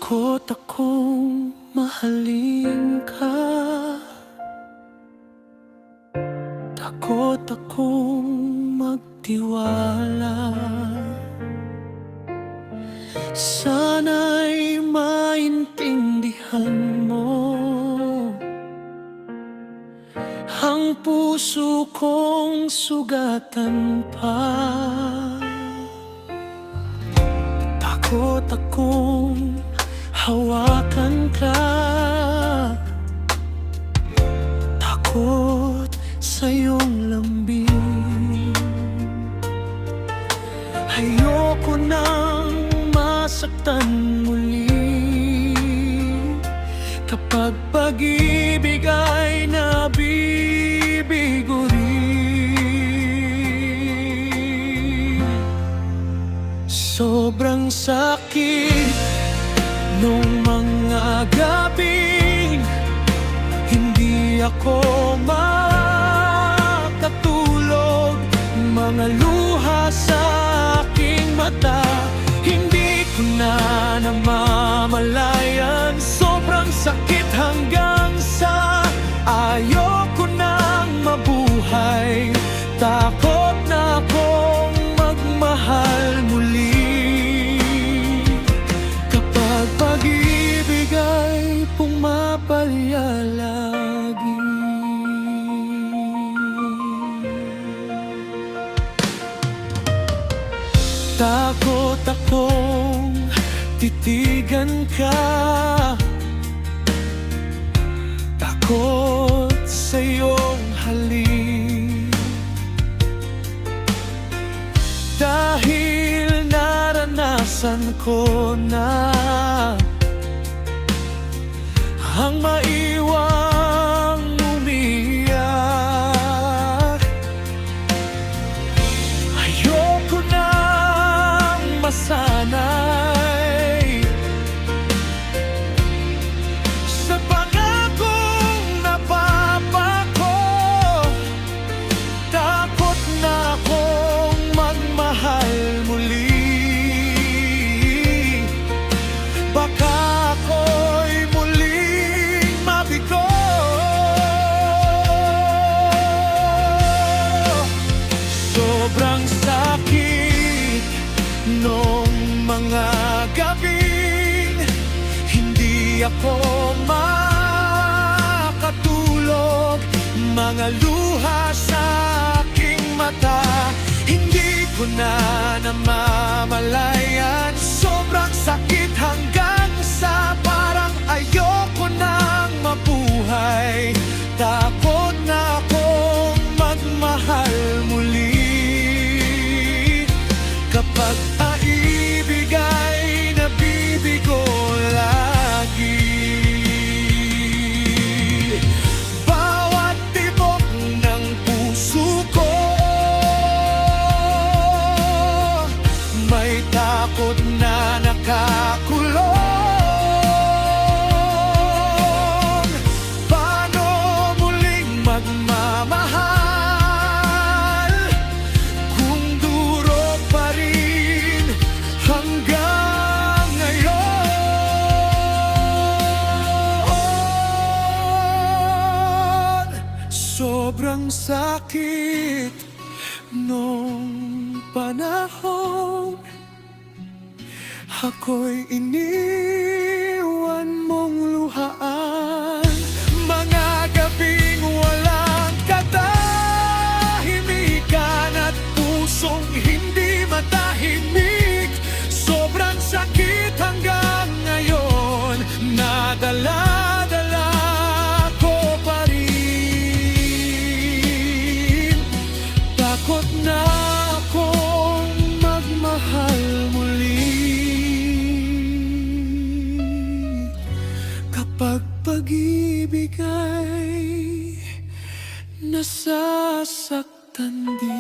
Takot akong mahalin ka, takot akong magtiwala. Sana'y maintindihan mo ang puso kong sugatan pa. Takot akong hawakan ka, takot sa iyong lambing. Ayoko nang masaktan muli kapag pag-ibig ay nabibigo rin. Sobrang sakit nung mga gabing hindi ako makatulog, mga luha sa aking mata, hindi ko na namamalayan. Sobrang sakit hanggang sa ayoko nang mabuhay. Takot na akong magmahal muli kapag pag-ibig ay pumapalya lagi. Takot akong titigan ka, takot sa iyong halik, dahil naranasan ko na ang maiwang umiyak. Ayoko nang masanay sa pangakong napapako. Takot na akong magmahal muli, baka ako'y muling mabigo. Sobrang sakit nung mga gabing hindi ako makatulog, mga luha sa aking mata, hindi ko na namamalayan. Sobrang sakit hanggang sa parang ayoko nang mabuhay. Takot na akong magmahal muli kapag pag-ibig ay nabibigo lagi. Bawat tibok ng puso ko may takot na nakakulong. Paano muling magmamahal kung duro pa rin hanggang ngayon? Sobrang sakit nung panahong ako'y iniwan mong luhaan, mga gabing walang katahimikan at pusong hindi matahimik. Sobrang sakit hanggang ngayon, nadala-dala ko pa rin. Takot na akong magmahal muli kapag pag-ibig ay nasasaktan din.